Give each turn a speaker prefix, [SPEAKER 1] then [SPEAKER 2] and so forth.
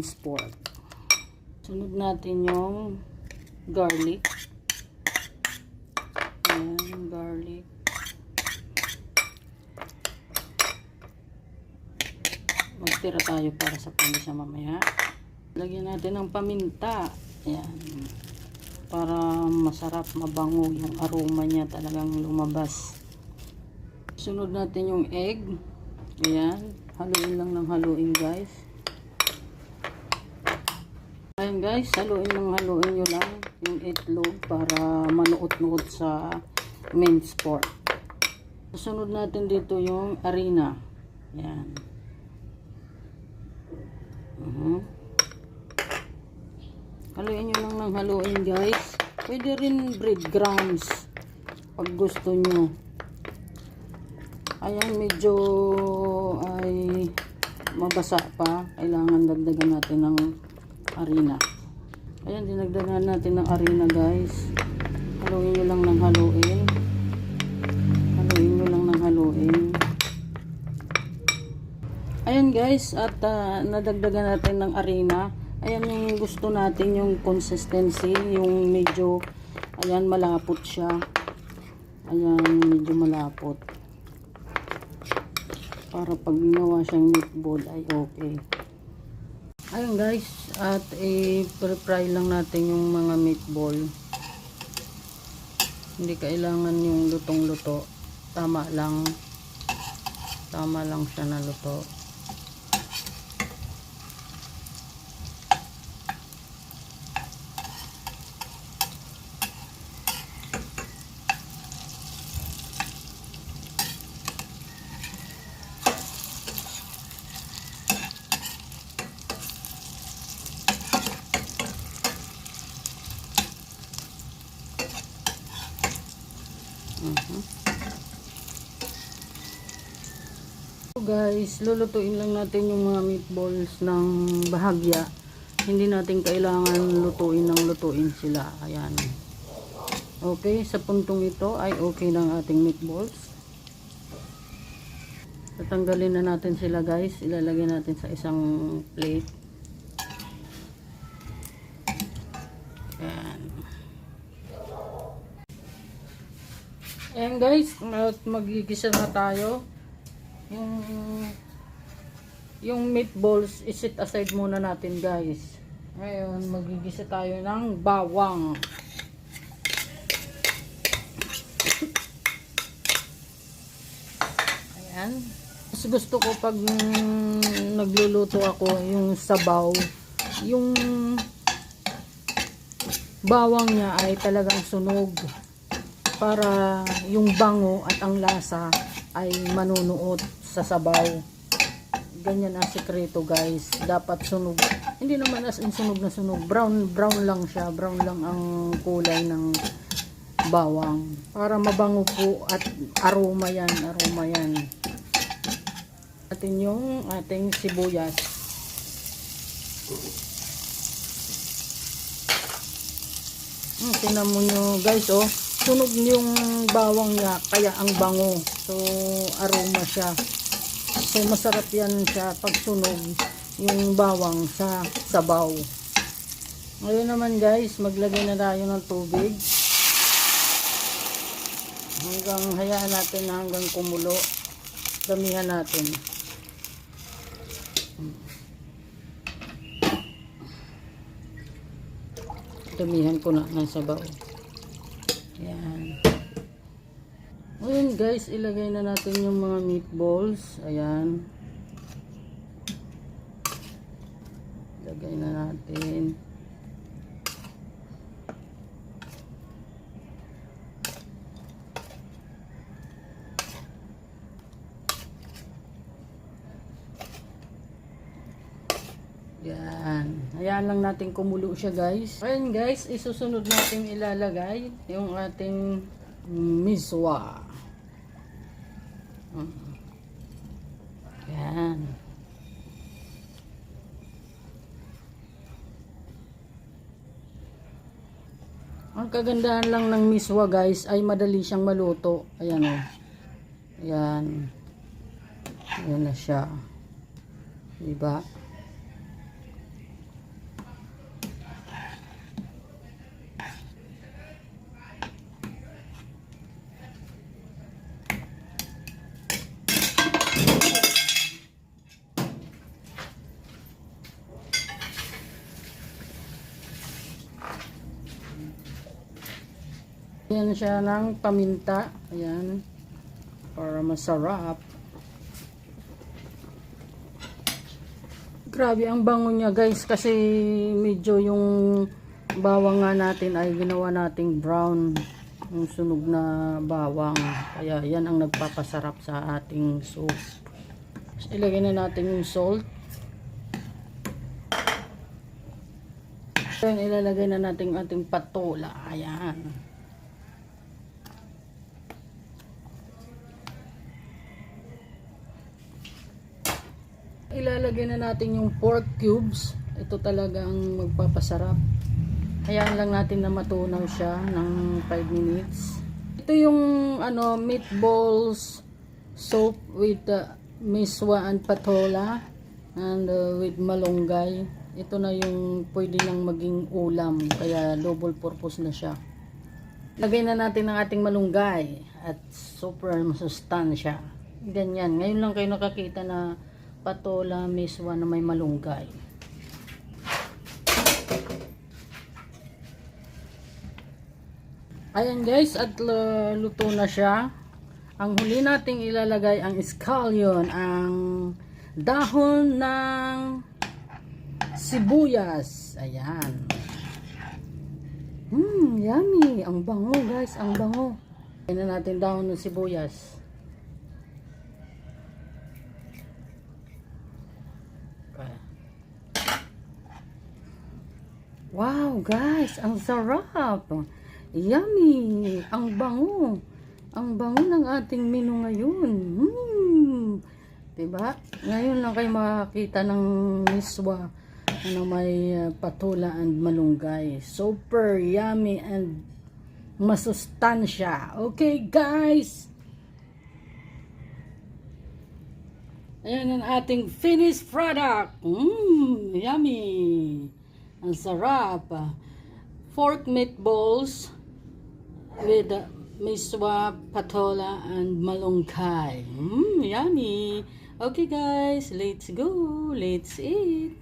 [SPEAKER 1] minced pork. Sunod natin yung garlic. Ayan, garlic. Magtira tayo para sa panlasa mamaya. Lagyan natin ng paminta. Ayan. Para masarap, mabango yung aroma niya, talagang lumabas. Sunod natin yung egg. Ayan. Haluin lang ng haluin, guys. Ayan, guys. Haluin nyo lang yung itlog para manuot-nuot sa minced pork. Sunod natin dito yung harina. Ayan. Haluin nyo lang ng haluin, guys. Pwede rin breadcrumbs pag gusto nyo. Ayan, medyo ay mabasa pa. Kailangan dagdagan natin ng harina. Ayan, dinagdagan natin ng harina, guys. Haluin nyo lang ng haluin. Haluin nyo lang ng haluin. Ayan, guys, at nadagdagan natin ng harina. Ayan yung gusto natin, yung consistency, yung medyo, ayan, malapot siya. Ayan, medyo malapot. Para pag ginawa siyang meatball ay okay. Ayan, guys, at i-fry lang natin yung mga meatball. Hindi kailangan yung lutong-luto. Tama lang. Tama lang siya na luto. So guys, lulutuin lang natin yung mga meatballs ng bahagya. Hindi natin kailangan lutuin ng lutuin sila. Ayan. Okay, sa puntong ito ay okay ng ating meatballs. Tatanggalin na natin sila, guys. Ilalagay natin sa isang plate. Ayan. Ayan, guys, magigisa na tayo. Yung meatballs isit aside muna natin, guys. Ngayon magigisa tayo ng bawang. Ayan. Mas gusto ko pag nagluluto ako yung sabaw, yung bawang niya ay talagang sunog para yung bango at ang lasa ay manunuot sa sabaw. Ganyan ang sekreto, guys. Dapat sunog. Hindi naman as in sunog na sunog. Brown lang siya. Brown lang ang kulay ng bawang. Para mabango po at aroma yan. Aroma yan. Atin yung ating sibuyas. Tingnan mo nyo, guys, oh. Sunog yung bawang niya, kaya ang bango. So, aroma siya. So, masarap yan siya pag sunog yung bawang sa sabaw. Ngayon naman, guys, maglagay na tayo ng tubig. Hayaan natin na hanggang kumulo. Damihan natin. Damihan ko na ng sabaw. Ayan. Ngayon, guys, ilagay na natin yung mga meatballs. Ayan. Ilagay na natin. Yan. Hayaan lang natin kumulo siya, guys. Ayan, guys, isusunod natin ilalagay yung ating miswa. Yan. Ang kagandahan lang ng miswa, guys, ay madali siyang maluto. Ayan, o. Ayan. Ayan na siya. Diba? Ayan siya ng paminta. Ayan. Para masarap. Grabe ang bango niya guys. Kasi medyo yung bawang nga natin ay ginawa nating brown. Yung sunog na bawang. Kaya yan ang nagpapasarap sa ating soup. Ilagay na natin yung salt. Then ilalagay na natin ating patola. Ayan. Ilalagay na natin yung pork cubes. Ito talagang magpapasarap. Hayaan lang natin na matunaw siya ng 5 minutes. Ito yung meatballs soup with miswa and patola and with malunggay. Ito na yung pwede nang maging ulam. Kaya double purpose na siya. Lagay na natin ang ating malunggay at super masustansya. Ganyan. Ngayon lang kayo nakakita na patola miswa na may malunggay. Ayan guys, at luto na siya. Ang huli nating ilalagay ang scallion, ang dahon ng sibuyas. Ayan. Yummy. Ang bango guys, ang bango. Ayan na natin dahon ng sibuyas. Wow guys, ang sarap. Yummy. Ang bango. Ang bango ng ating menu ngayon. Diba? Ngayon lang kayo makakita ng miswa na may patola and malunggay. Super yummy and masustansya. Okay guys. Ayan ang ating finished product. Yummy. Ang sarap. Pork meatballs with miswa, patola, and malunggay. Yummy. Okay guys, let's go. Let's eat.